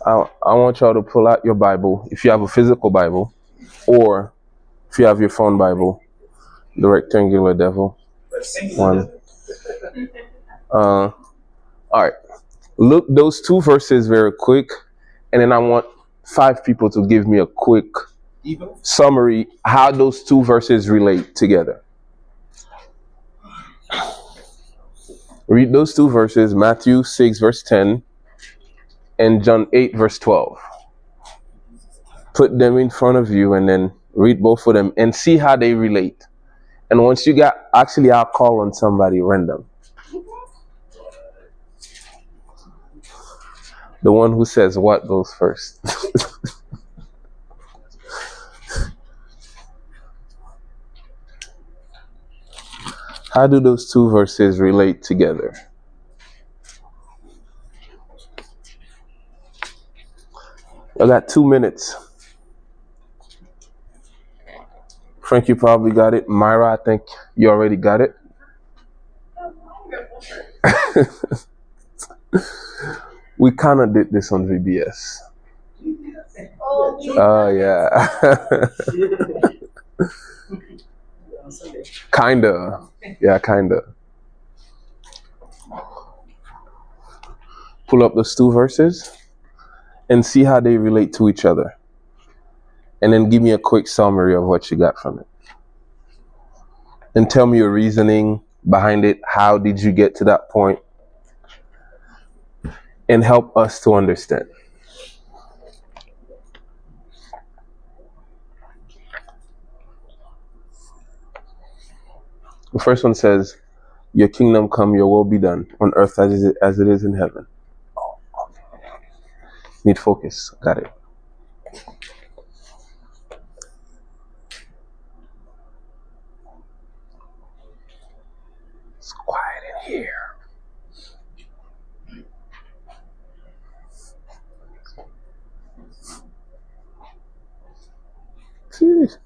I want y'all to pull out your Bible if you have a physical Bible, or if you have your phone Bible, the rectangular devil one. All right. Look those two verses very quick, and then I want 5 people to give me a quick summary how those two verses relate together. Read those two verses, Matthew 6 verse 10 and John 8 verse 12. Put them in front of you and then read both of them and see how they relate. And once you got, actually I'll call on somebody random. The one who says what goes first. How do those two verses relate together? I got 2 minutes. Frank, you probably got it. Myra, I think you already got it. We kind of did this on VBS. Oh, yeah. Kinda. Yeah, kinda. Pull up those two verses and see how they relate to each other. And then give me a quick summary of what you got from it. And tell me your reasoning behind it. How did you get to that point? And help us to understand. The first one says, your kingdom come, your will be done on earth as it is in heaven. Oh, okay. Need focus. Got it. It's quiet in here. Jeez.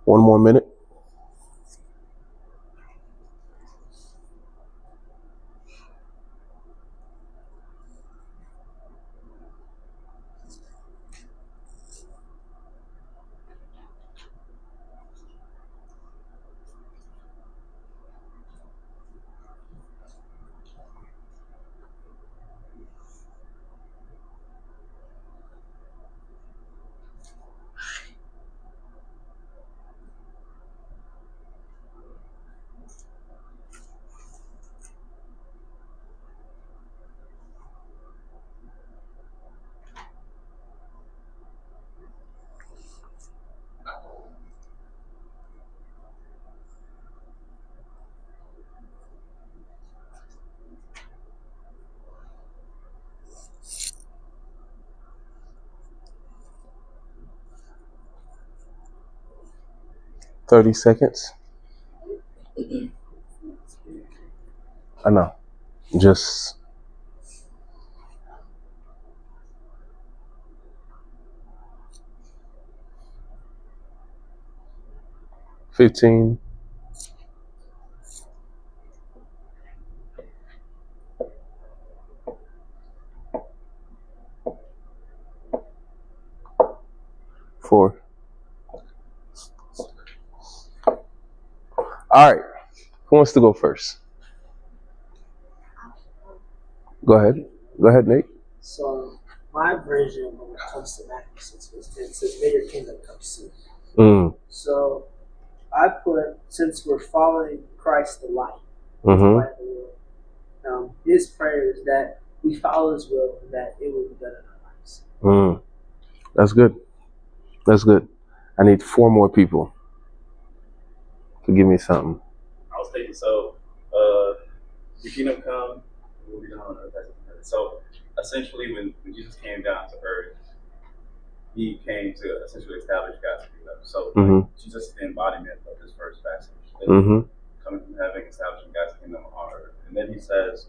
One more minute. Thirty seconds. I know. Just 15. Four. All right. Who wants to go first? Go ahead. Go ahead, Nate. So my version when it comes to Matthew 6 verse 10 says, may your kingdom come soon. So I put, since we're following Christ the light, his prayer is that we follow his will and that it will be done in our lives. That's good. That's good. I need 4 more people to give me something. I was thinking, so your kingdom come, it will be done on earth as it is in heaven. So essentially, when Jesus came down to earth, he came to essentially establish God's kingdom. So Jesus is the embodiment of this first passage. Coming from heaven, establishing God's kingdom on earth. And then he says,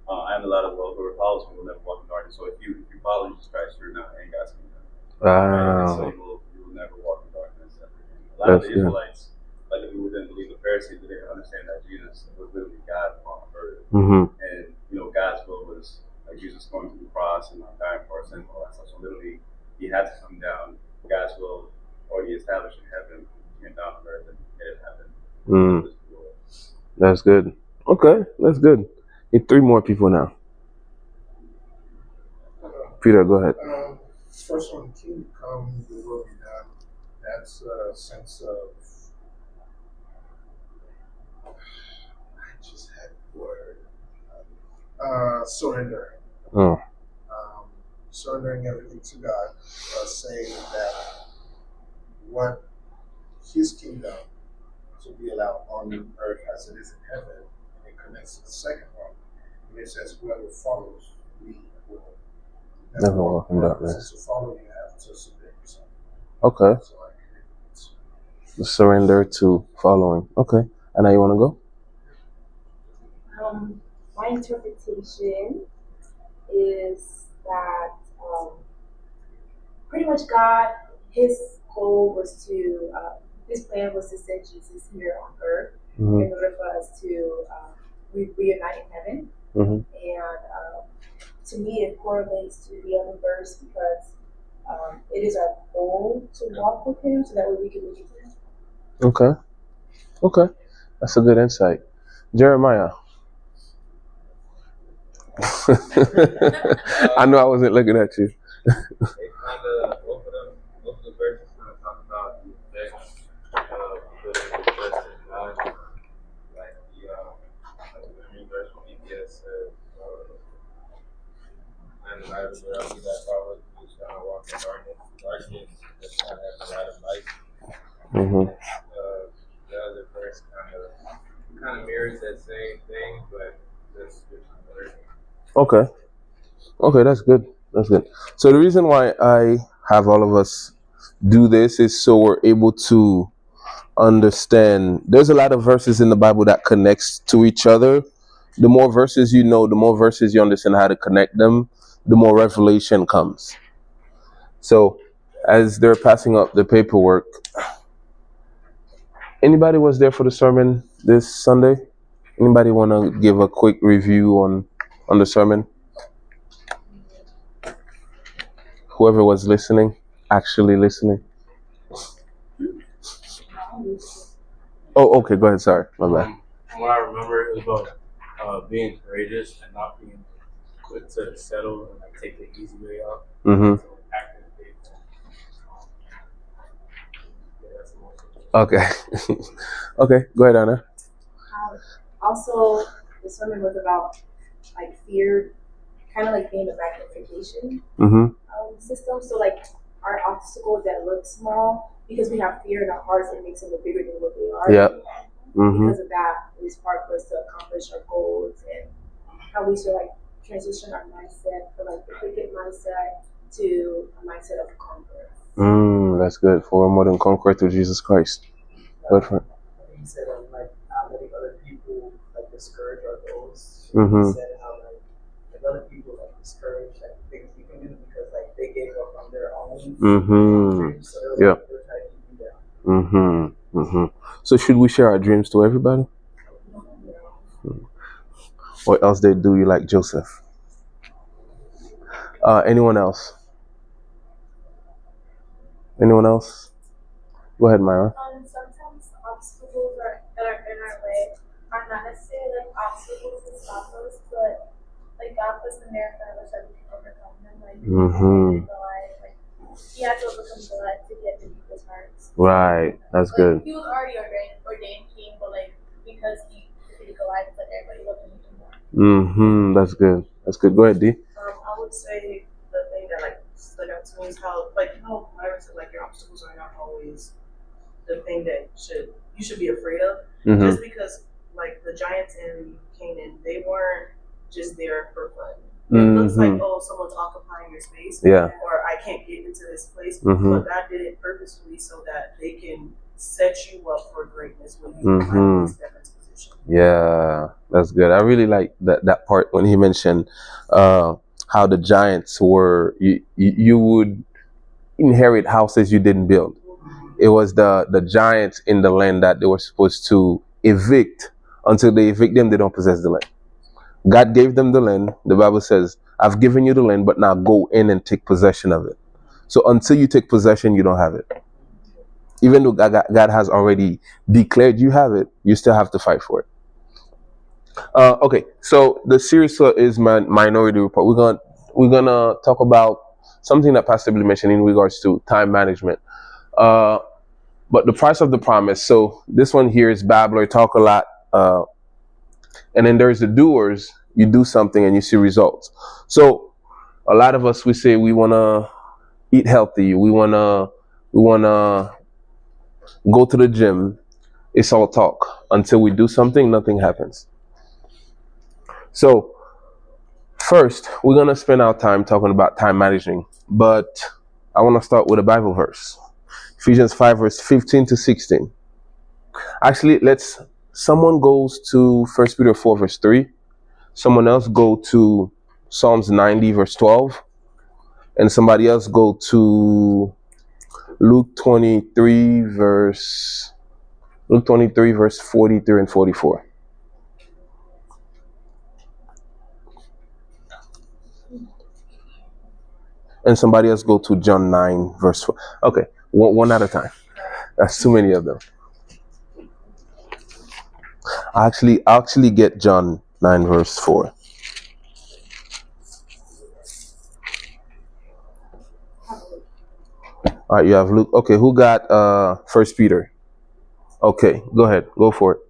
I am the light of the world, whoever follows me will never walk in darkness. So if you follow Jesus Christ, you're now in God's kingdom. Wow. So you will never walk in darkness ever again. A lot of the Israelites, like the people who didn't believe the Pharisees, they didn't understand that Jesus was literally God on earth. And, you know, God's will was like Jesus going to the cross and dying for our sins and all that stuff. So literally, he had to come down. God's will already established in heaven, came down on earth and made it happen. That's good. Okay, that's good. Need 3 more people now. Peter, go ahead. First one, kingdom come, the will be done. That's a sense of, I just had the word, surrender. Surrendering everything to God, saying that what his kingdom to be allowed on earth as it is in heaven, and it connects to the second one. And it says, whoever follows me will never walk in darkness. To follow, you have to submit yourself. Okay. So surrender to following. Okay. Anna, you want to go? My interpretation is that pretty much God, his goal was to, his plan was to send Jesus here on earth in order for us to reunite in heaven. And to me, it correlates to the other verse because it is our goal to walk with him so that way we can meet him. Okay. Okay. That's a good insight. Jeremiah. I know I wasn't looking at you. Both of the verses kind of talk about the effects of the like the verse from EPS says, and the Bible will be that follows you shall not walk in darkness, but shall have the light of life. The other verse kind of mirrors that same thing, but just different version. Okay. Okay, that's good. That's good. So the reason why I have all of us do this is so we're able to understand. There's a lot of verses in the Bible that connects to each other. The more verses you know, the more verses you understand how to connect them, the more revelation comes. So as they're passing up the paperwork, anybody was there for the sermon this Sunday? Anybody want to give a quick review on the sermon? Whoever was listening, actually listening. Oh, okay, go ahead, sorry, my bad. From what I remember, it was about being courageous and not being quick to settle and like take the easy way out. So acting Okay. Okay, go ahead, Anna. Also, the sermon was about like fear, kind of like being a magnification system. So like our obstacles that look small, because we have fear in our hearts, it makes them look bigger than what they are. Yep. Because of that, it is hard for us to accomplish our goals and how we should like transition our mindset from like the cricket mindset to a mindset of conqueror. That's good. For more than conqueror through Jesus Christ. Good for He said like not letting other people like discourage our goals. He said how like other people like discourage like things you can do because like they gave up on their own. So they're trying to keep you down. So should we share our dreams to everybody? Or else they do you like Joseph? Anyone else? Anyone else? Go ahead, Myra. Sometimes obstacles that are in our way are not necessarily like obstacles to stop us, but like God puts them there for us that we can overcome them. Like Goliath, like he had to overcome Goliath to get to people's hearts. Right, that's like, good. He was already ordained king, but like because he defeated Goliath, like everybody loved him more. That's good. That's good. Go ahead, D. I would say the thing that like stood out to me is how like Myra said like your obstacles are not always the thing that you should be afraid of. Just because like the giants in Canaan, they weren't just there for fun. It looks like someone's occupying your space, or I can't get into this place, but God did it purposefully so that they can set you up for greatness when you finally step into position. Yeah, that's good. I really like that part when he mentioned how the giants were, you would inherit houses you didn't build. It was the giants in the land that they were supposed to evict. Until they evict them, they don't possess the land. God gave them the land. The Bible says, I've given you the land, but now go in and take possession of it. So until you take possession, you don't have it. Even though God has already declared you have it, you still have to fight for it. Okay, so the series is Minority Report. We're gonna talk about something that Pastor Billy mentioned in regards to time management. But the price of the promise. So this one here is babbler, talk a lot. And then there's the doers. You do something and you see results. So a lot of us, we say we want to eat healthy. We want to go to the gym. It's all talk. Until we do something, nothing happens. So first, we're going to spend our time talking about time managing. But I want to start with a Bible verse. Ephesians 5, verse 15 to 16. Actually, someone goes to 1 Peter 4, verse 3. Someone else go to Psalms 90, verse 12. And somebody else go to Luke 23, verse 43 and 44. And somebody else go to John 9, verse 4. Okay, one at a time. That's too many of them. I actually get John 9, verse 4. All right, you have Luke. Okay, who got 1 Peter? Okay, go ahead. Go for it.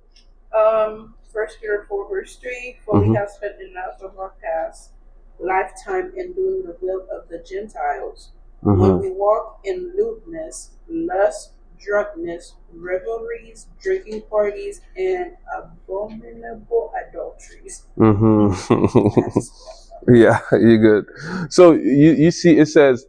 1 Peter 4, verse 3. For we have spent enough of our past lifetime in doing the will of the Gentiles. When we walk in lewdness, lust, drunkenness, revelries, drinking parties, and abominable adulteries. Yeah, you're good. So you see, it says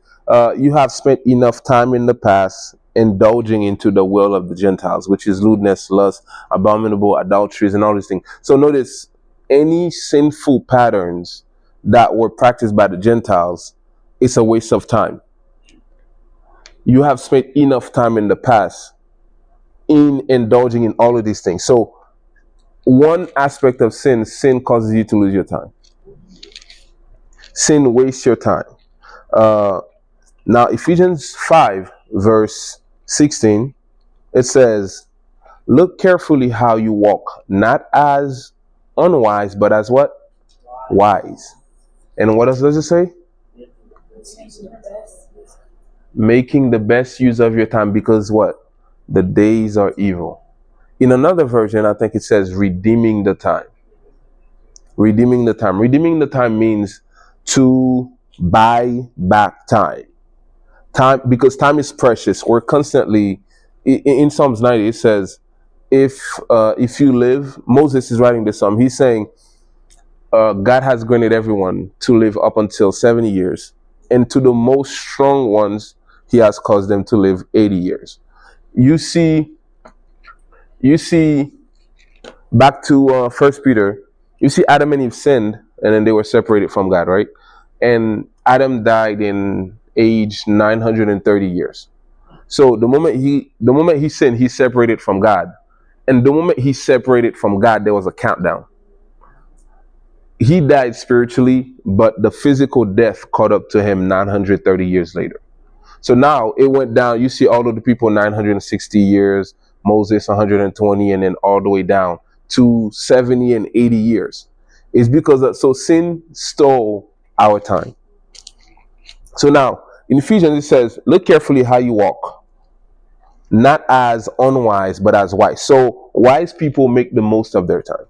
you have spent enough time in the past indulging into the will of the Gentiles, which is lewdness, lust, abominable adulteries, and all these things. So notice, any sinful patterns that were practiced by the Gentiles, it's a waste of time. You have spent enough time in the past in indulging in all of these things. So one aspect of sin causes you to lose your time. Sin wastes your time. Now Ephesians 5, verse 16, it says, look carefully how you walk, not as unwise, but as what? Wise. And what else does it say? Making the best use of your time, because what? The days are evil. In another version, I think it says redeeming the time. Redeeming the time. Redeeming the time means to buy back time. Time, because time is precious. We're constantly, in Psalms 90, it says, if you live, Moses is writing this psalm. He's saying, God has granted everyone to live up until 70 years. And to the most strong ones, he has caused them to live 80 years. You see, back to 1 Peter, you see Adam and Eve sinned, and then they were separated from God, right? And Adam died in age 930 years. So the moment he sinned, he separated from God. And the moment he separated from God, there was a countdown. He died spiritually, but the physical death caught up to him 930 years later. So now it went down. You see all of the people 960 years, Moses 120, and then all the way down to 70 and 80 years. It's because so sin stole our time. So now in Ephesians it says, look carefully how you walk, not as unwise, but as wise. So wise people make the most of their time.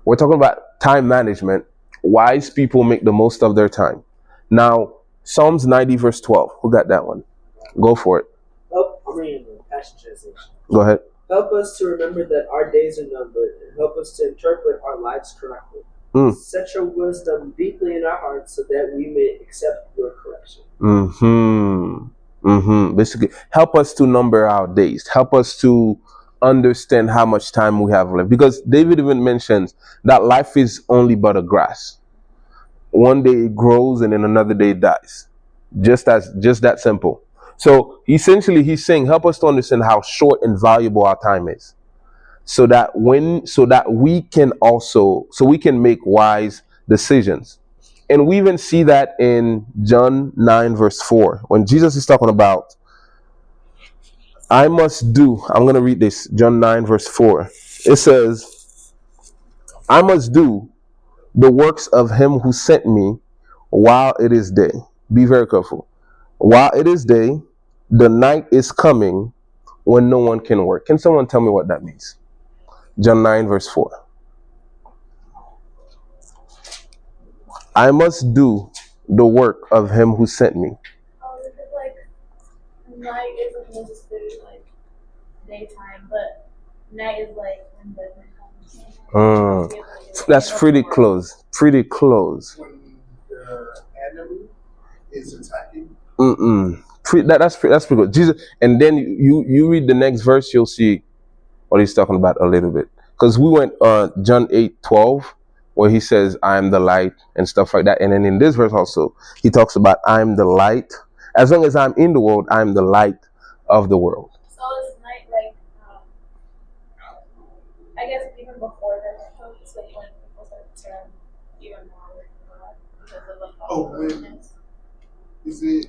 We're talking about time management. Wise people make the most of their time. Now, Psalms 90, verse 12. Who got that one? Go for it. I'm reading the Passion Translation. Go ahead. Help us to remember that our days are numbered, and help us to interpret our lives correctly. Set your wisdom deeply in our hearts so that we may accept your correction. Basically, help us to number our days. Help us to understand how much time we have left. Because David even mentions that life is only but a grass. One day it grows and then another day it dies. Just that simple. So essentially he's saying, help us to understand how short and valuable our time is. So that we can make wise decisions. And we even see that in John 9 verse 4, when Jesus is talking about, I'm going to read this, John 9 verse 4. It says, I must do the works of him who sent me while it is day. Be very careful. While it is day, the night is coming when no one can work. Can someone tell me what that means? John 9 verse 4. I must do the work of him who sent me. Is it like night isn't necessarily like daytime, but night is like when the That's pretty close. Pretty close. When the enemy is attacking. That's pretty good. Jesus, and then you read the next verse, you'll see what he's talking about a little bit. Because we went John 8:12, where he says, I am the light and stuff like that. And then in this verse also, he talks about, I am the light. As long as I'm in the world, I am the light of the world. So it's night like, I guess even before that, it's like when people start to turn even more with God because of the darkness. Is it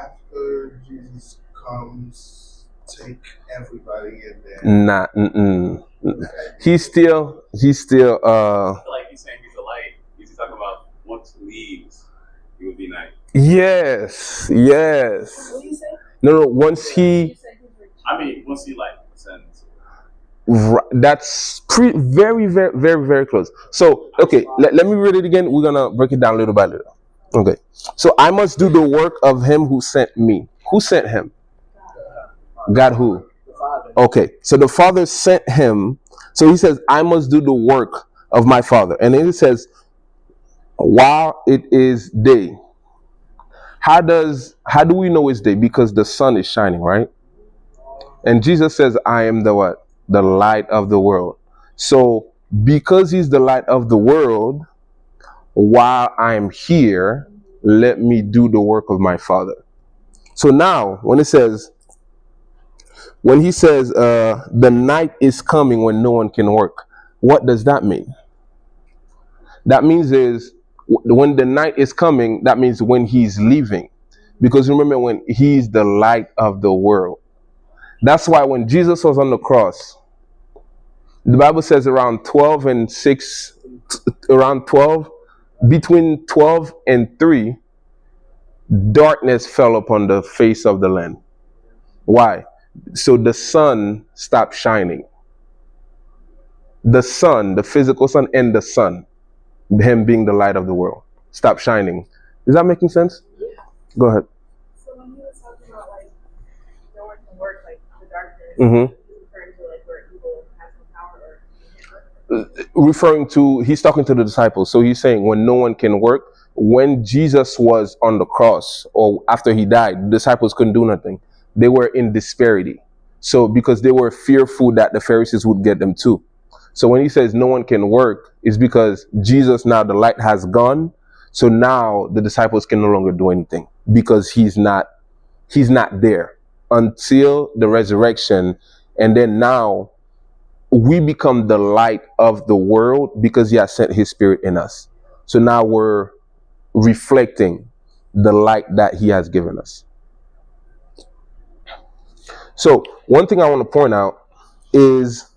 after Jesus comes, take everybody in there? Nah, He's still I feel like he's saying he's a light. He's talking about once he leaves, it would be night. Yes. What do you say? No, once he, Once he like ascends. that's very, very, very, very close. So, okay, let me read it again. We're going to break it down little by little. Okay. So, I must do the work of him who sent me. Who sent him? God who? Okay. So, the Father sent him. So, he says, I must do the work of my Father. And then it says, while it is day. How do we know it's day? Because the sun is shining, right? And Jesus says, I am the what? The light of the world. So because he's the light of the world, while I'm here, let me do the work of my Father. So now when he says, the night is coming when no one can work, what does that mean? That means when the night is coming, that means when he's leaving. Because remember, when he's the light of the world. That's why when Jesus was on the cross, the Bible says around 12 and 6, around 12, between 12 and 3, darkness fell upon the face of the land. Why? So the sun stopped shining. The sun, the physical sun, and the sun, him being the light of the world, stop shining. Is that making sense? Yeah. Go ahead. So when he was talking about like no one can work, like the darkness, he's referring to like where evil has no power, or he's talking to the disciples. So he's saying when no one can work, when Jesus was on the cross or after he died, the disciples couldn't do nothing. They were in disparity. So because they were fearful that the Pharisees would get them too. So when he says no one can work, it's because Jesus, now the light has gone. So now the disciples can no longer do anything because he's not there until the resurrection. And then now we become the light of the world because he has sent his spirit in us. So now we're reflecting the light that he has given us. So one thing I want to point out is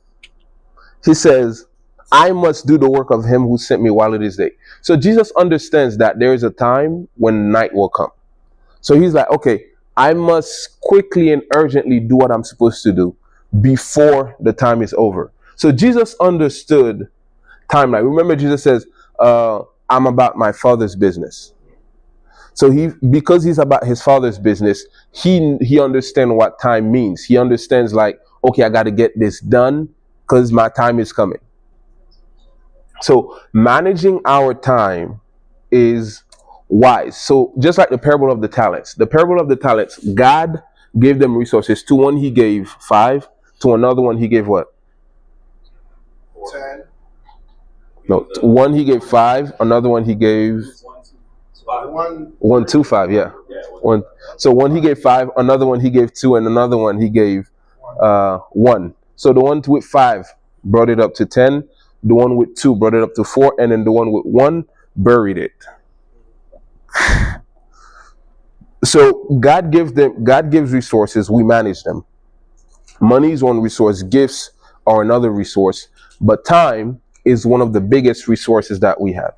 he says, I must do the work of him who sent me while it is day. So Jesus understands that there is a time when night will come. So he's like, okay, I must quickly and urgently do what I'm supposed to do before the time is over. So Jesus understood timeline. Remember, Jesus says, I'm about my Father's business. So because he's about his Father's business, he understands what time means. He understands like, okay, I got to get this done because my time is coming. So managing our time is wise. So just like the parable of the talents, God gave them resources. To one he gave 5, to another one he gave what? 10. No, to one he gave 5, another one he gave 1, 2, 5. Yeah. One. So one he gave 5, another one he gave 2, and another one he gave 1. So the one with 5 brought it up to 10. The one with 2 brought it up to 4, and then the one with 1 buried it. So God gives resources, we manage them. Money is one resource, gifts are another resource, but time is one of the biggest resources that we have.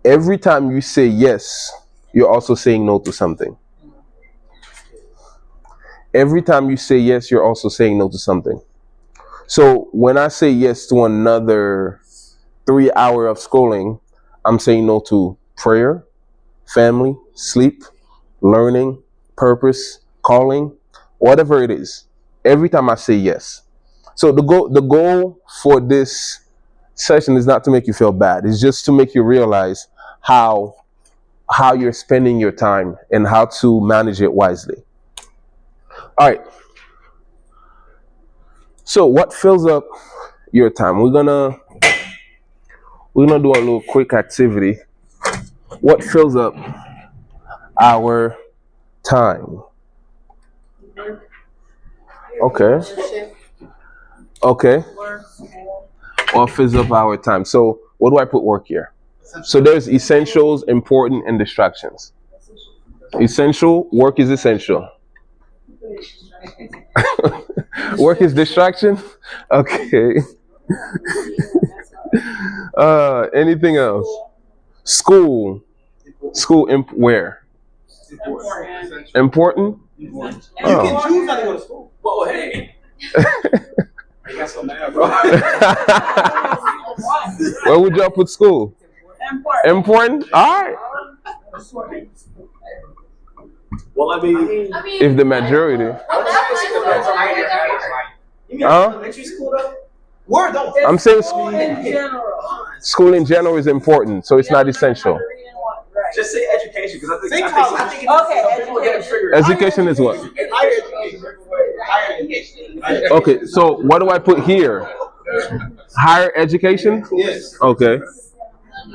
Every time you say yes, you're also saying no to something. Every time you say yes, you're also saying no to something. So when I say yes to another 3 hours of schooling, I'm saying no to prayer, family, sleep, learning, purpose, calling, whatever it is. Every time I say yes. So the goal for this session is not to make you feel bad. It's just to make you realize how you're spending your time and how to manage it wisely. All right. So what fills up your time? We're gonna do a little quick activity. What fills up our time? Okay. What fills up our time? So what do I put work here? So there's essentials, important, and distractions. Essential, work is essential. Work is distraction? Okay. Anything else? School. Where? Important? You can choose not to go to school. Whoa, hey. You got so mad, bro. Where would y'all put school? Important? All right. Well, I mean, if the majority. Elementary school though? Where don't? I'm saying school in general is important, so it's not essential. Just say education, because I think education. Education is what? Higher education. Okay, so what do I put here? Higher education? Yes. Okay.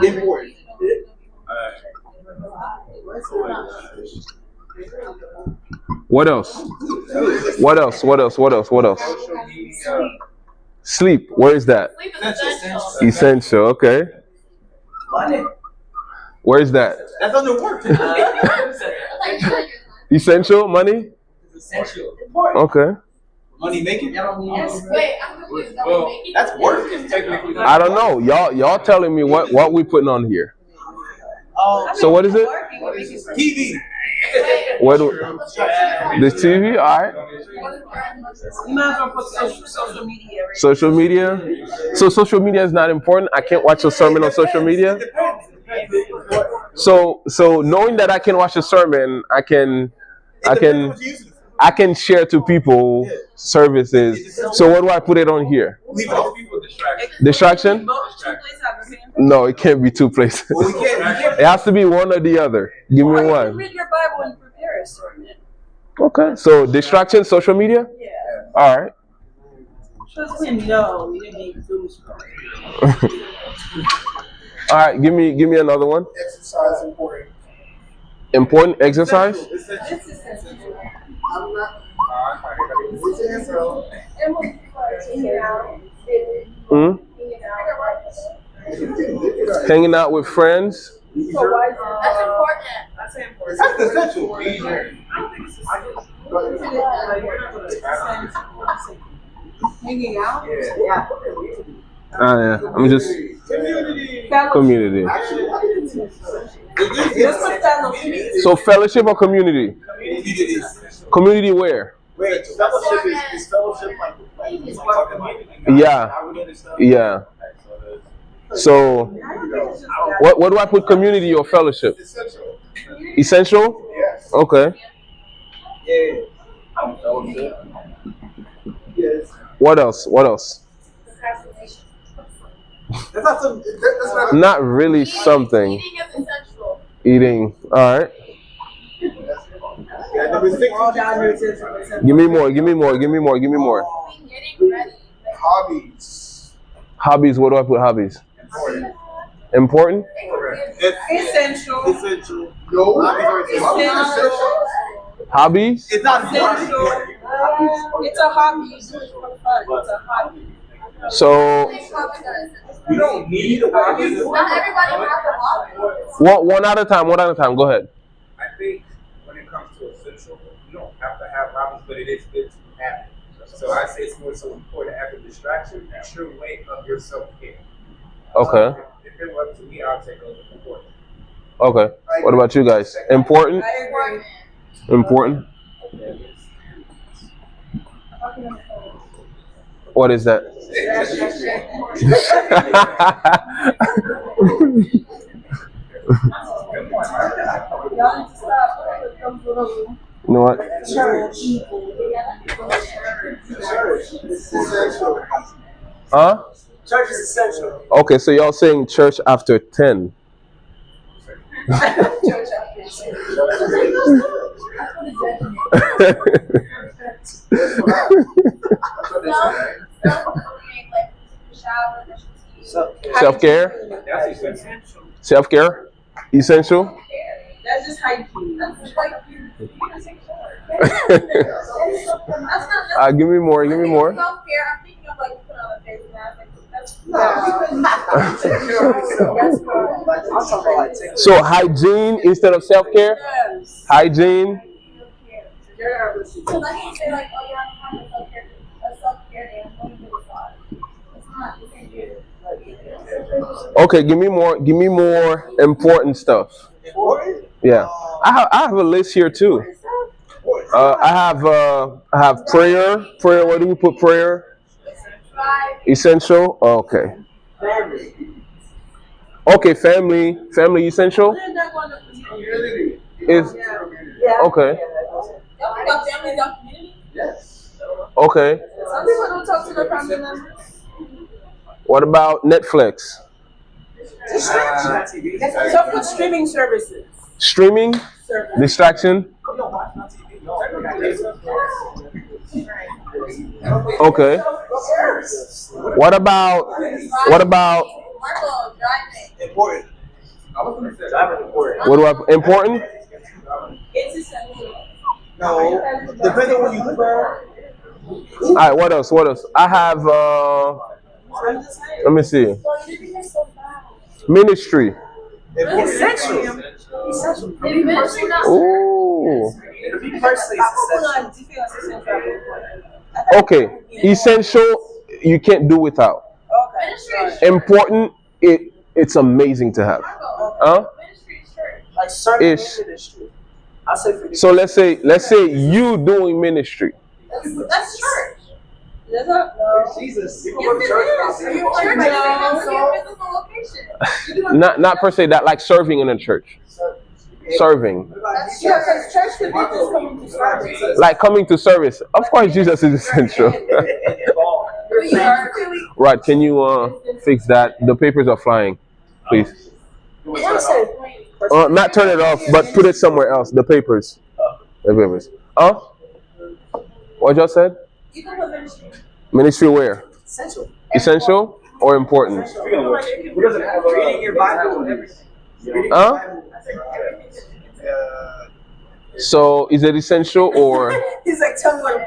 Important. What else? What else? Sleep. Where is that? Sleep is Essential. Okay. Money. Where is that? That's under work. Essential. Money. Essential. Okay. Money making? Wait, I'm confused. Well, that's work. It's technically. I don't know. Y'all telling me what we putting on here. So what is it? TV. What do the TV? All right. You might as well put social media. Right? Social media. So social media is not important. I can't watch a sermon on social media. So knowing that I can watch a sermon, I can share to people services. So what do I put it on here? Distraction? No, it can't be 2 places. It has to be one or the other. Give me one. Read your Bible and prepare a sermon. Okay. So distraction, social media? Yeah. All right. Because we know we didn't need Zoom. All right, give me another one. Exercise important. Important exercise? I'm not. Hanging out with friends. That's important. That's essential. I don't think it's hanging out. Yeah. I'm just community. So fellowship or community? Community where? Wait, fellowship is fellowship like Yeah. So what do I put, community or fellowship? Essential? Yes. Okay. Yeah. Yes. What else? That's not some. That's not. Not really something. Eating is essential. Eating. All right. Yeah, number 6. Give me more. Getting ready. Hobbies. Hobbies. What do I put? Hobbies. Important. Important? Essential. Essential. No. Essential. Hobbies? It's not Essential. It's a hobby. You do it for fun. It's a hobby. So, You don't need a hobby. Not everybody has a hobby. one at a time. One at a time. Go ahead. I think when it comes to essential, you don't have to have hobbies, but it is good to have it. So I say it's more so important to have a distraction. It's your way of your self-care. Okay. If it were up to me, I'll take over important. Okay. What about you guys? Important? I agree. Important? What is that? You know what? Huh? Church is essential. Okay, so y'all saying church after 10. Self-care? That's essential. Self-care? Essential? That's just hygiene. Give me more, give me more. Self-care, I'm thinking of like putting on a face mask. So hygiene instead of self-care? Yes. Hygiene? So let me say like, oh yeah, I'm having a self-care day. I'm going to the massage. It's not the same day. Okay, give me more important stuff. Yeah. I have a list here too. I have prayer. Prayer, where do we put prayer? Essential? Okay. Okay, family essential? Is okay. Okay. Some people don't talk to their family members. What about Netflix? So put streaming services. Streaming? Distraction? Okay. What about Marco, driving. Important. what about important? It's essential. No. Depending on where you live. Alright, what else? I have let me see. Well, you're doing this so fast. Ministry. Essential. Essential. Maybe ministry not. Ooh. For me personally, it's essential. Okay. Essential, you can't do without. Ministry is church. Important, it's amazing to have. Huh? Ministry is church. Like serving Ish. in ministry. I say for So let's say you doing ministry. That's church. There's not. No. Jesus. Yes, it is. Church is a physical location. Not per se that, like serving in a church. Serving. That's Yeah, church. because church could be just coming to service. Like coming to service. Of course Jesus is essential. But you are really. Right, can you fix that? The papers are flying. Please. Not turn it off, but put it somewhere else. The papers. The papers. What y'all said? You can put ministry. Ministry where? Essential. Essential or important? Who doesn't have reading your Bible and everything? So is it essential or? He's like, tell me what.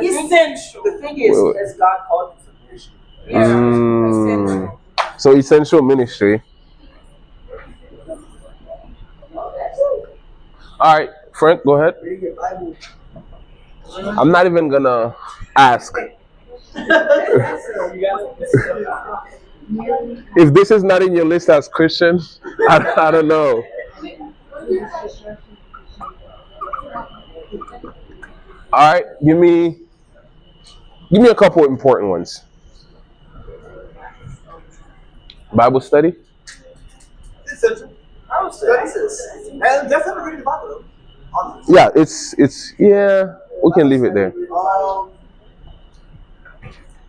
Essential. The thing is, Wait. as God called you to ministry. So essential ministry. All right, Frank, go ahead. Reading your Bible. I'm not even gonna ask. If this is not in your list as Christian, I don't know. All right, give me a couple important ones. Bible study. Essential. I would say that's it. And definitely reading the Bible though. Honestly. Yeah, it's we can leave it there.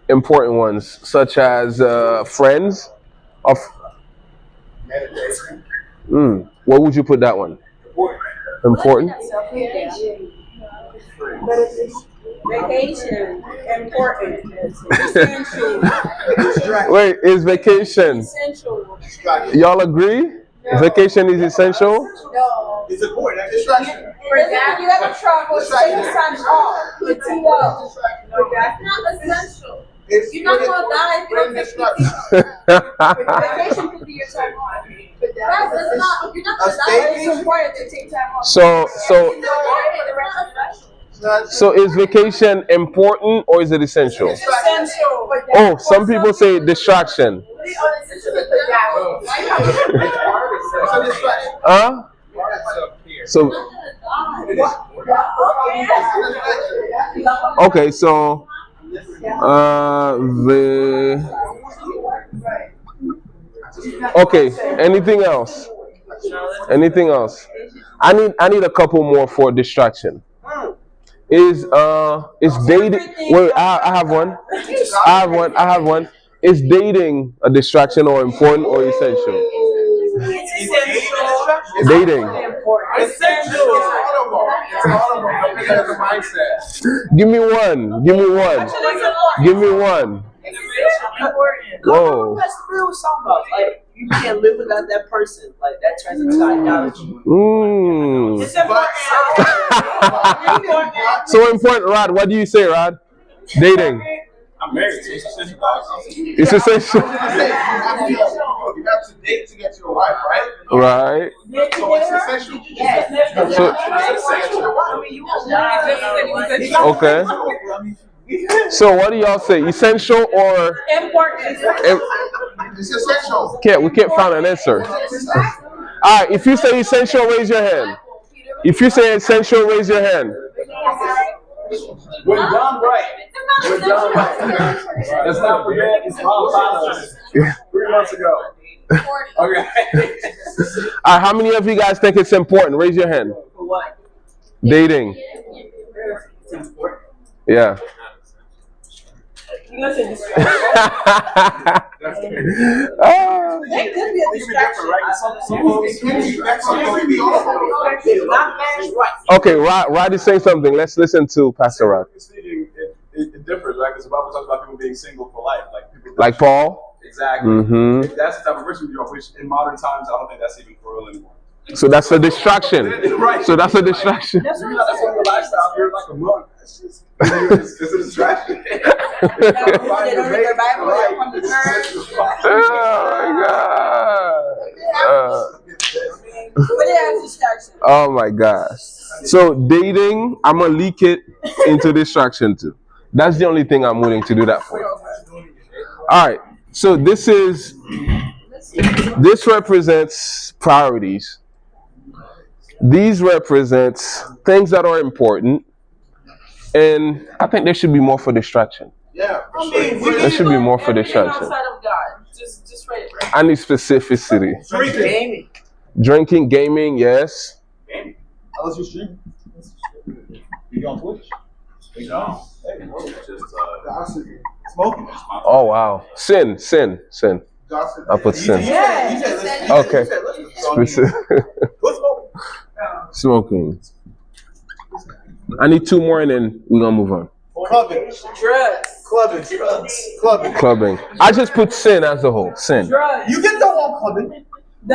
Important ones such as friends of. Where would you put that one? Important. Vacation. Important. Essential. Wait, is vacation? Essential. Y'all agree? Vacation is essential? No. It's important. That's distraction. For that, you have to travel, take the time off. But that's not essential. You're not going to die if you don't take vacation could be your time off. But that's not, you're not going to die. It's required to take time off. So is vacation important or is it essential? It's essential. Oh, some people say distraction. Huh? So okay, so okay, anything else? Anything else? I need a couple more for distraction. Is dating? Wait, I have one. I have one. Is dating a distraction or important or essential? Dating. Give me one. Whoa. That's real something about. Like, you can't live without that person. Like, that turns into idolatry. It's important. So important, Rod. What do you say, Rod? Dating. I'm married, so it's essential. It's essential. You have to date to get to your wife, right? Right. So it's essential. Okay. So what do y'all say? Essential or Important. It's essential. we can't find an answer. Alright, if you say essential, raise your hand. If you say essential, raise your hand. We're done right. Let's not forget it's all 3 months ago. Okay. Alright, how many of you guys think it's important? Raise your hand. For what? Dating. It's important. Yeah. You listen to That could be a distraction. not managed right. Okay, Rod is saying something. Let's listen to Pastor Rod. Speaking, it differs, right? Because the Bible talks about people being single for life, like people. Like Paul? Exactly. Mm-hmm. If that's the type of person you are, which in modern times, I don't think that's even for real anymore. So that's a distraction. Right. So that's a distraction. That's what your lifestyle. You're like a monk. It's a distraction. They don't read their Bible, they're from the church. Oh my gosh. So dating, I'm gonna leak it into distraction too. That's the only thing I'm willing to do that for. Alright, so this represents priorities. These represents things that are important. And I think there should be more for distraction. Yeah. There should be more for distraction. Outside of God. Just write it. I need specificity. Gaming. Drinking, gaming, yes. Gaming. Unless you stream. You on Twitch? No. Just Gossip. Smoking. Oh wow. Sin. Gossip. I put sin. Yeah. Okay. Smoking. I need 2 more and then we're gonna move on. Clubbing. Drugs. Clubbing. I just put sin as a whole. Sin. Drugs. You can go on clubbing.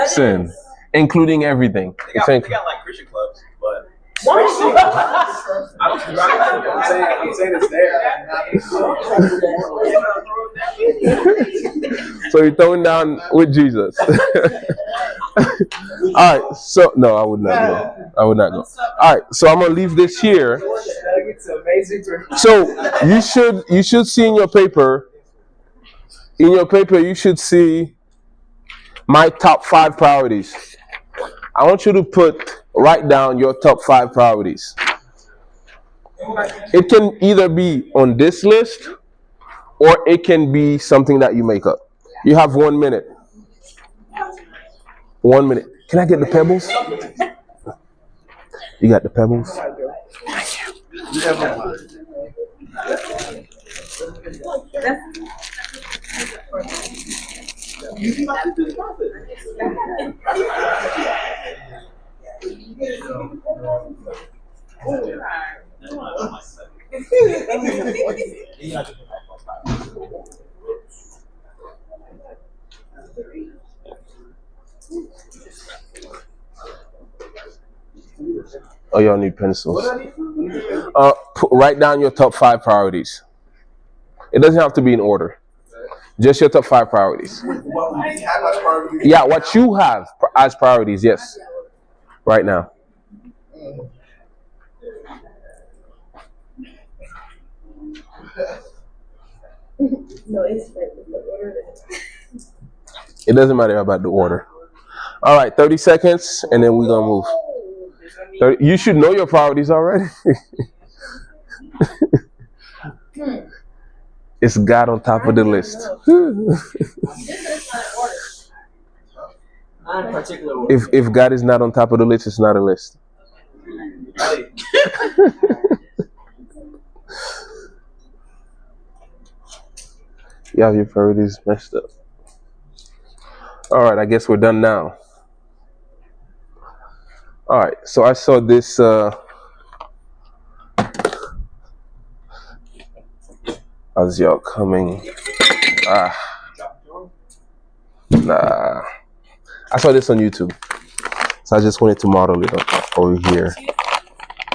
Sin. Including everything. they got like Christian clubs, but I don't. I'm saying it's there. So you're throwing down with Jesus. Alright, so no, I would not go. Alright, so I'm gonna leave this here. So you should see in your paper. In your paper, you should see my top 5 priorities. I want you to write down your top 5 priorities. It can either be on this list or it can be something that you make up. You have 1 minute. 1 minute. Can I get the pebbles? You got the pebbles? Thank you. Oh, y'all need pencils. What I need to do? Write down your top 5 priorities. It doesn't have to be in order. Just your top 5 priorities. What we have as priorities. Yeah, what you have as priorities, yes. Right now. No, it's the order. It doesn't matter about the order. All right, 30 seconds, and then we're going to move. 30, you should know your priorities already. It's God on top of the list. Not in particular order. If God is not on top of the list, it's not a list. You have your priorities messed up. All right, I guess we're done now. All right, so I saw this. As y'all coming, nah. I saw this on YouTube, so I just wanted to model it up over here.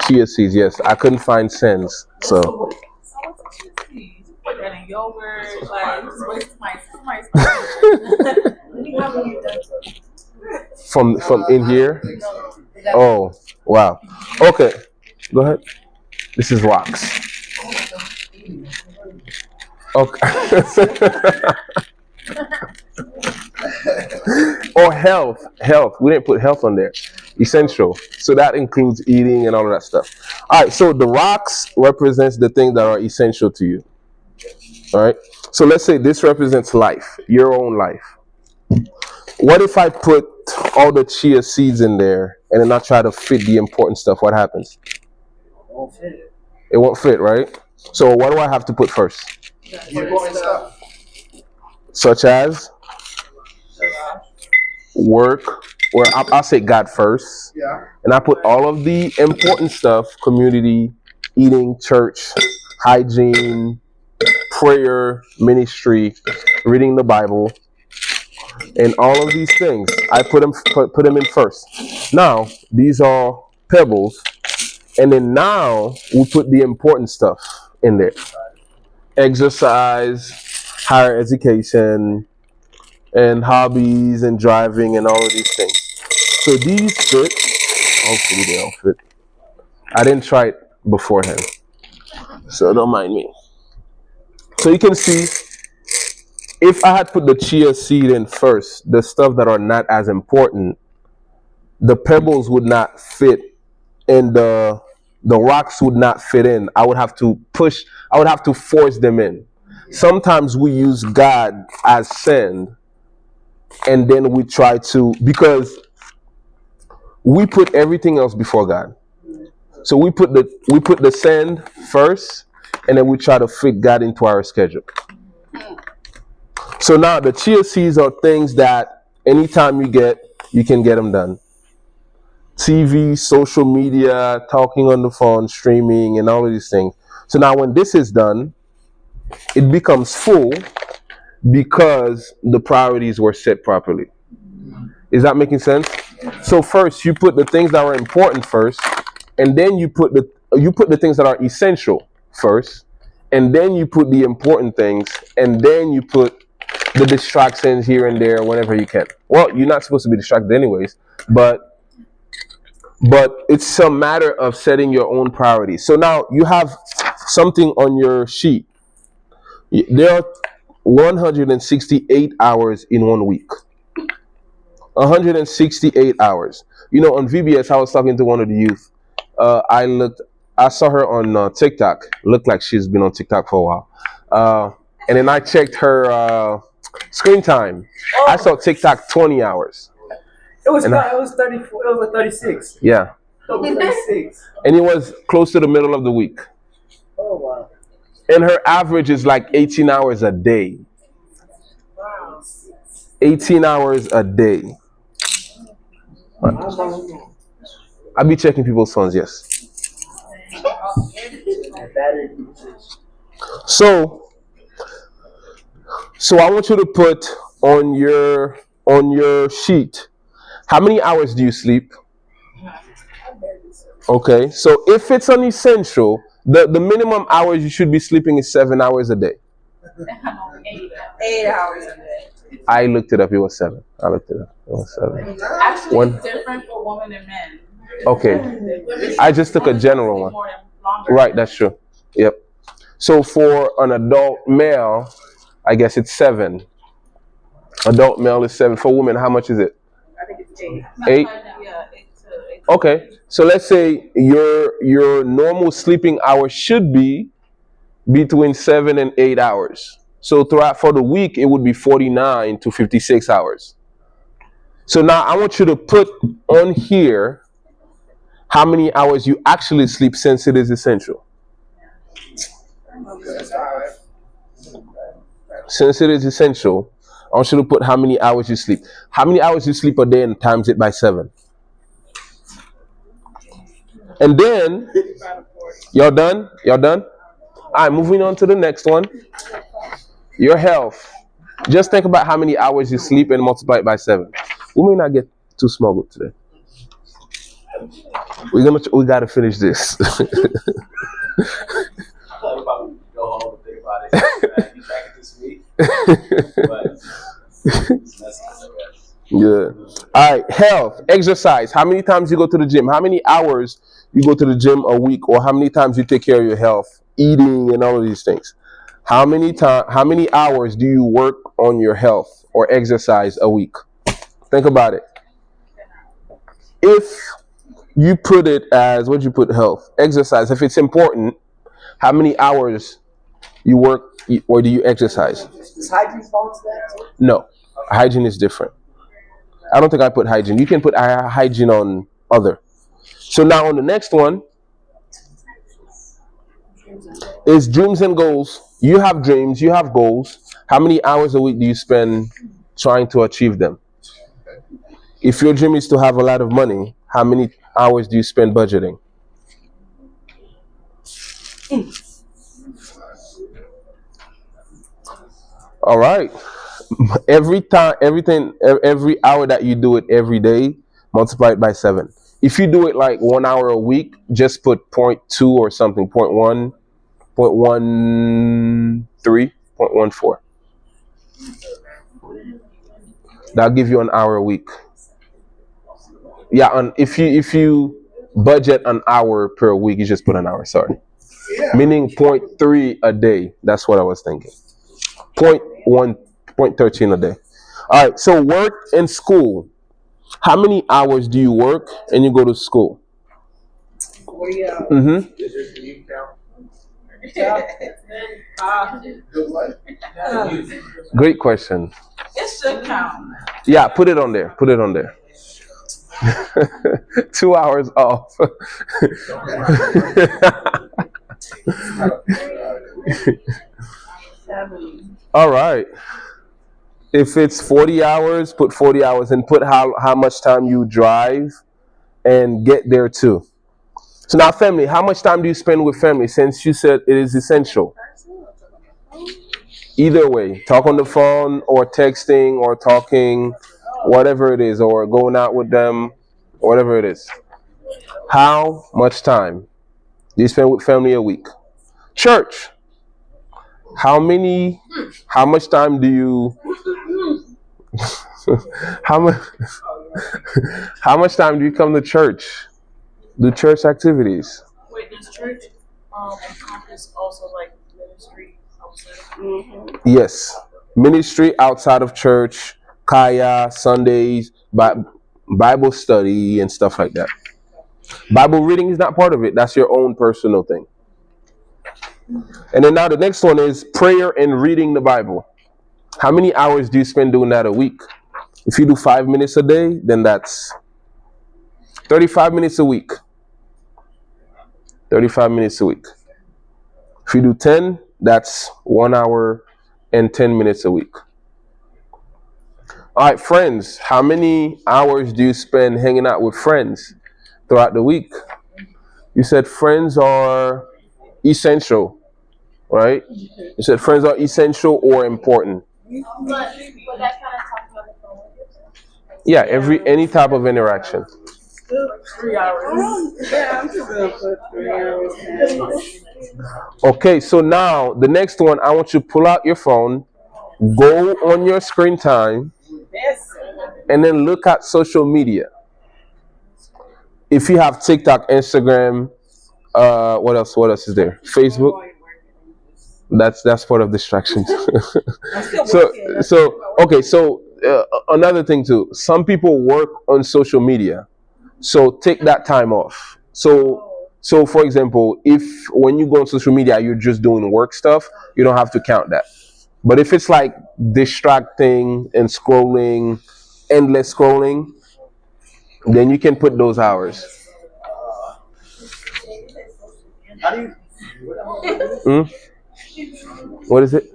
Chia seeds, yes. I couldn't find sense, so. Put that in yogurt, like just waste my From in here. Oh wow. Okay, go ahead. This is rocks. Okay. Or health. We didn't put health on there. Essential. So that includes eating and all of that stuff. All right. So the rocks represents the things that are essential to you. All right. So let's say this represents life, your own life. What if I put all the chia seeds in there and then I try to fit the important stuff? What happens? It won't fit, right? So what do I have to put first? Important stuff. Such as work, or I'll say God first. Yeah. And I put all of the important stuff: community, eating, church, hygiene, prayer, ministry, reading the Bible, and all of these things. I put them in first. Now these are pebbles, and then now we put the important stuff in there: exercise, higher education, and hobbies, and driving, and all of these things. So these fit. Hopefully they all fit. I didn't try it beforehand, so don't mind me. So you can see, if I had put the chia seed in first, the stuff that are not as important, the pebbles would not fit, and the rocks would not fit in. I would have to force them in. Sometimes we use God as sand, and then we try to, because we put everything else before God. So we put the sand first, and then we try to fit God into our schedule. So now the chia seeds are things that anytime you can get them done. TV, social media, talking on the phone, streaming, and all of these things. So now when this is done, it becomes full because the priorities were set properly. Is that making sense? So first you put the things that are important first, and then you put the things that are essential first, and then you put the important things, and then you put the distractions here and there whenever you can. Well, you're not supposed to be distracted anyways, but it's a matter of setting your own priorities. So now you have something on your sheet. There are 168 hours in 1 week. 168 hours. You know, on VBS, I was talking to one of the youth. I saw her on TikTok. Looked like she's been on TikTok for a while. And then I checked her screen time. I saw TikTok 20 hours. It was 34. It was 36. Yeah. It was 36. And it was close to the middle of the week. Oh wow. And her average is like 18 hours a day. Wow. 18 hours a day. I be checking people's phones, yes. So I want you to put on your sheet, how many hours do you sleep? Okay, so if it's an essential, the minimum hours you should be sleeping is 7 hours a day. 8 hours a day. I looked it up. It was 7. I looked it up. It was 7. Actually, it's different for women and men. Okay. I just took a general one. Right, that's true. Yep. So for an adult male, I guess it's 7. Adult male is 7. For women, how much is it? I think it's 8. 8? Yeah, 8 to 8. Okay. So let's say your normal sleeping hours should be between 7 and 8 hours. So throughout for the week, it would be 49 to 56 hours. So now I want you to put on here how many hours you actually sleep since it is essential. Since it is essential, I want you to put how many hours you sleep. How many hours you sleep a day and times it by 7. And then, y'all done? Y'all done? All right, moving on to the next one. Your health. Just think about how many hours you sleep and multiply it by 7. We may not get too small today. We gotta finish this. I thought we probably go home and think about it. Get back this week. But it's necessary, I guess. Yeah. All right. Health. Exercise. How many times you go to the gym? How many hours you go to the gym a week? Or how many times you take care of your health, eating, and all of these things? How many hours do you work on your health or exercise a week? Think about it. If you put it as, what'd you put health? Exercise. If it's important, how many hours you work or do you exercise? Does hygiene fall into that too? No. Hygiene is different. I don't think I put hygiene. You can put hygiene on other. So now on the next one is dreams and goals. You have dreams, you have goals. How many hours a week do you spend trying to achieve them? If your dream is to have a lot of money, how many hours do you spend budgeting? All right. Every hour that you do it every day, multiply it by 7. If you do it like 1 hour a week, just put 0.2 or something, 0.1, 0.13, 0.14. That'll give you an hour a week. Yeah, and if you budget an hour per week, you just put an hour, sorry. Yeah. Meaning 0.3 a day. That's what I was thinking. 0.1, 0.13 a day. All right, so work and school. How many hours do you work and you go to school? 40 hours. Mm-hmm. Is your sleep count? Great question. It should count. Yeah, put it on there. Put it on there. 2 hours off. All right. If it's 40 hours, put 40 hours and put how much time you drive and get there too. So now family, how much time do you spend with family since you said it is essential? Either way, talk on the phone or texting or talking, whatever it is, or going out with them, whatever it is. How much time do you spend with family a week? Church. How much time do you how much time do you come to church? Do church activities? Wait, does church encompass also like ministry outside? Mm-hmm. Yes. Ministry outside of church, Kaya, Sundays, Bible study and stuff like that. Bible reading is not part of it. That's your own personal thing. And then now the next one is prayer and reading the Bible. How many hours do you spend doing that a week? If you do 5 minutes a day, then that's 35 minutes a week. 35 minutes a week. If you do 10, that's 1 hour and 10 minutes a week. All right, friends. How many hours do you spend hanging out with friends throughout the week? You said friends are essential, right? You said friends are essential or important. But that kind of talking on the phone with yourself. Yeah, any type of interaction. 3 hours. Yeah, I'm just gonna put 3 hours. Okay, so now the next one, I want you to pull out your phone, go on your screen time, and then look at social media. If you have TikTok, Instagram, what else? What else is there? Facebook. That's part of distractions. So another thing too. Some people work on social media, so take that time off. So for example, if when you go on social media you're just doing work stuff, you don't have to count that. But if it's like distracting and scrolling, endless scrolling, then you can put those hours. What is it?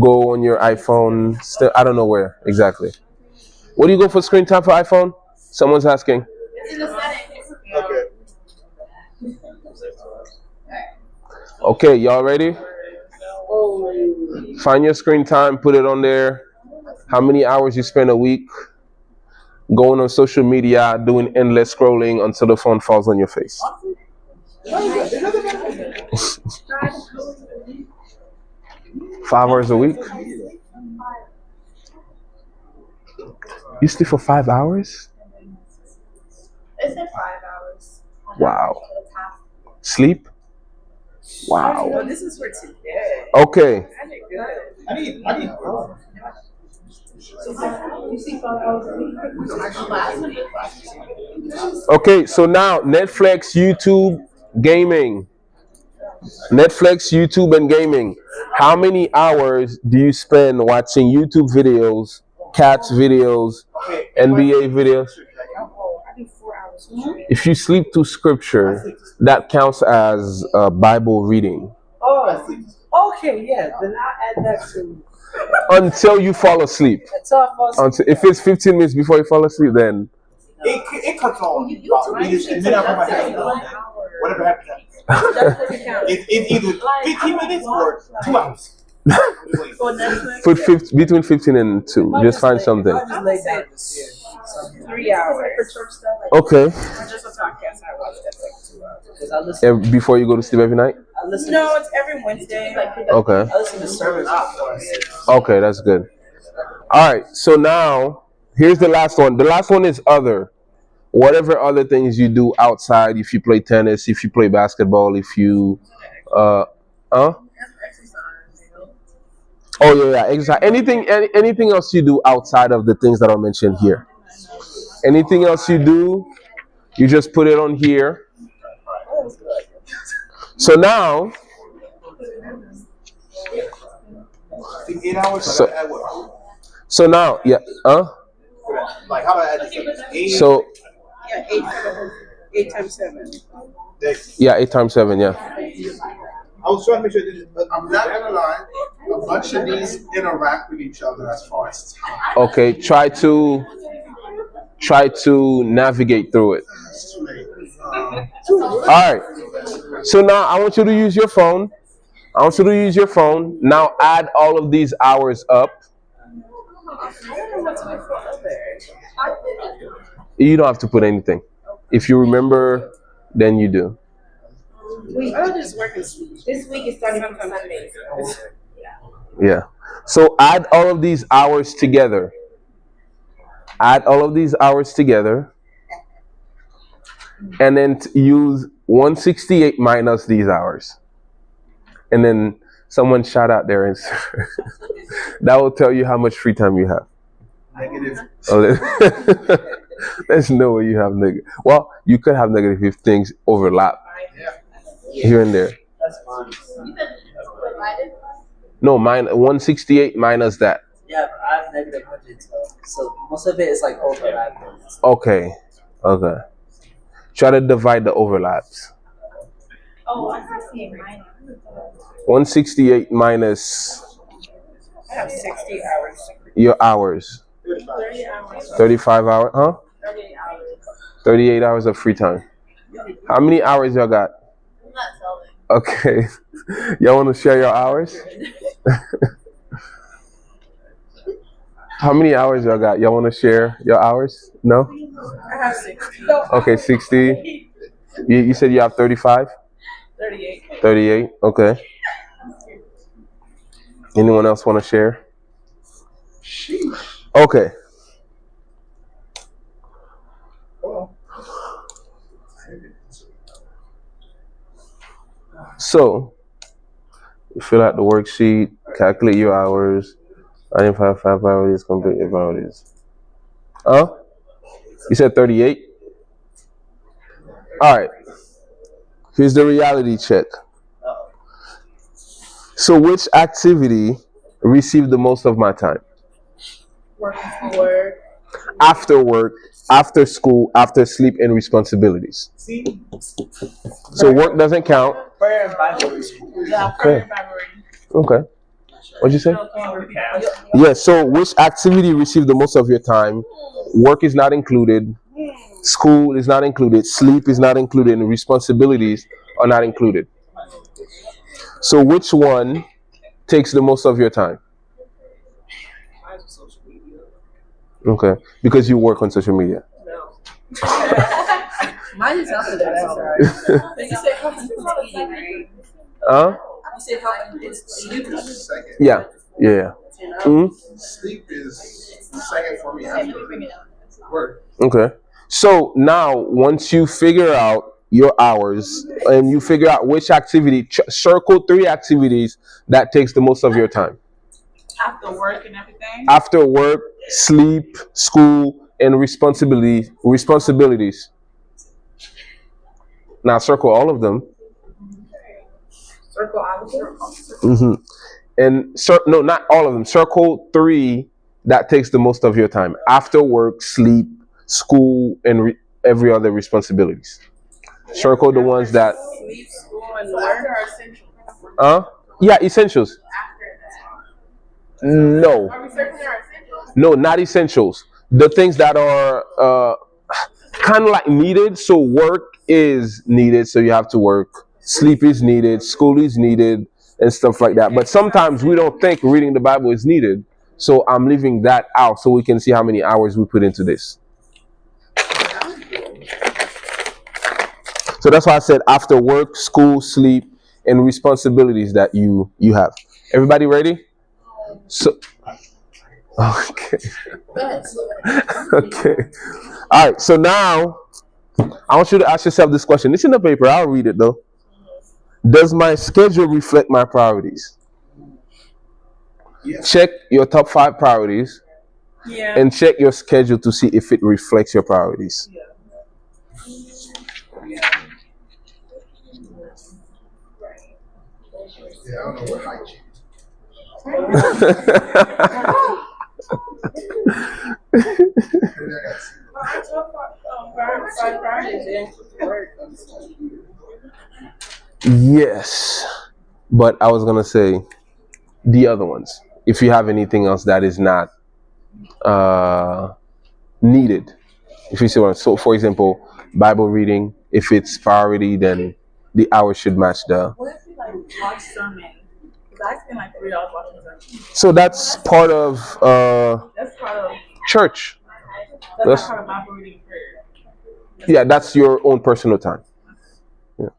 Go on your iPhone. I don't know where exactly. What do you go for screen time for iPhone? Someone's asking. Okay. Okay, y'all ready? Find your screen time, put it on there. How many hours you spend a week going on social media, doing endless scrolling until the phone falls on your face. 5 hours a week? You sleep for 5 hours? It's in 5 hours. Wow. Sleep? Wow. Oh, this is for today. Okay. I need Okay, so now Netflix, YouTube, gaming. Netflix, YouTube, and gaming. How many hours do you spend watching YouTube videos, cats videos, NBA videos? If you sleep through scripture, that counts as Bible reading. Oh, okay, yeah. Then I'll add that to. Until you fall asleep. Until, if it's 15 minutes before you fall asleep, then it cuts off. Whatever happens. It's either 15 minutes or 2 hours. Put between 15 and 2. Just find something. 3 hours. Okay. Just a podcast I watch that's like 2 hours. Before you go to sleep every night? No, it's every Wednesday. Okay. I listen to sermons. Okay, that's good. All right. So now, here's the last one. The last one is other. Whatever other things you do outside, if you play tennis, if you play basketball, if you, Oh yeah, exactly. Anything else you do outside of the things that are mentioned here. Anything else you do, you just put it on here. So now, 8 hours. so now, yeah, Like how do I add this? So. Yeah, 8 times 7. Yeah, 8 times 7, yeah. I was trying to make sure that I'm not gonna lie. A bunch of these interact with each other as far as time. Okay, try to navigate through it. It's too late. All right. So now I want you to use your phone. Now add all of these hours up. You don't have to put anything. If you remember, then you do. This week is starting from Sunday. Yeah. So add all of these hours together. And then use 168 minus these hours. And then someone shout out their answer. That will tell you how much free time you have. Negative. There's no way you have negative. Well, you could have negative if things overlap here and there. That's fine. No, 168 minus that. Yeah, but I have negative 100, so most of it is like overlapping. Okay. Try to divide the overlaps. Oh, I'm not seeing mine. 168 minus I have 60 hours. your hours. 30 hours. 35 hours, huh? 38 hours. 38 hours of free time. How many hours y'all got? I'm not selling. Okay. Y'all want to share your hours? How many hours y'all got? Y'all want to share your hours? No? I have 60. Okay, 60. You said you have 35? 38. 38, okay. Anyone else want to share? Okay. So, fill out the worksheet, calculate your hours, identify 5 priorities, complete your priorities. Huh? You said 38? All right. Here's the reality check. So, which activity received the most of my time? Work. After work, after school, after sleep, and responsibilities. So, work doesn't count. Prayer and Bible. Okay. Okay. What'd you say? Yeah, so which activity received the most of your time? Work is not included. School is not included. Sleep is not included. And responsibilities are not included. So which one takes the most of your time? Okay. Because you work on social media. Mine is after that. You said how much is eating, right? Huh? You said how much is sleeping. Second. Yeah. Yeah. Mm-hmm. Sleep is second for me after work. Okay. So now, once you figure out your hours and you figure out which activity, circle 3 activities that takes the most of your time. After work and everything. After work, sleep, school, and responsibilities. Now circle all of them. Circle out. Mm-hmm. And no, not all of them. Circle 3 that takes the most of your time. After work, sleep, school, and every other responsibilities. Circle the ones that. Sleep, school, and work. Yeah, essentials. No. Are we circling our essentials? No, not essentials. The things that are kind of like needed. So work is needed, so you have to work. Sleep is needed. School is needed, and stuff like that. But sometimes we don't think reading the Bible is needed. So I'm leaving that out so we can see how many hours we put into this. So that's why I said after work, school, sleep, and responsibilities that you have. Everybody ready? So, okay. Okay. All right. So now, I want you to ask yourself this question. It's in the paper. I'll read it though. Does my schedule reflect my priorities? Yes. Check your top 5 priorities. Yeah. And check your schedule to see if it reflects your priorities. Yeah, I don't know what hygiene. Yes, but I was gonna say the other ones. If you have anything else that is not needed, if you see what. So, for example, Bible reading. If it's priority, then the hours should match the. What if we like watch sermon? Because I spend like 3 hours watching sermon. So that's part of That's part of. church. That's not part of Bible reading prayer. Yeah, that's your own personal time. Yeah.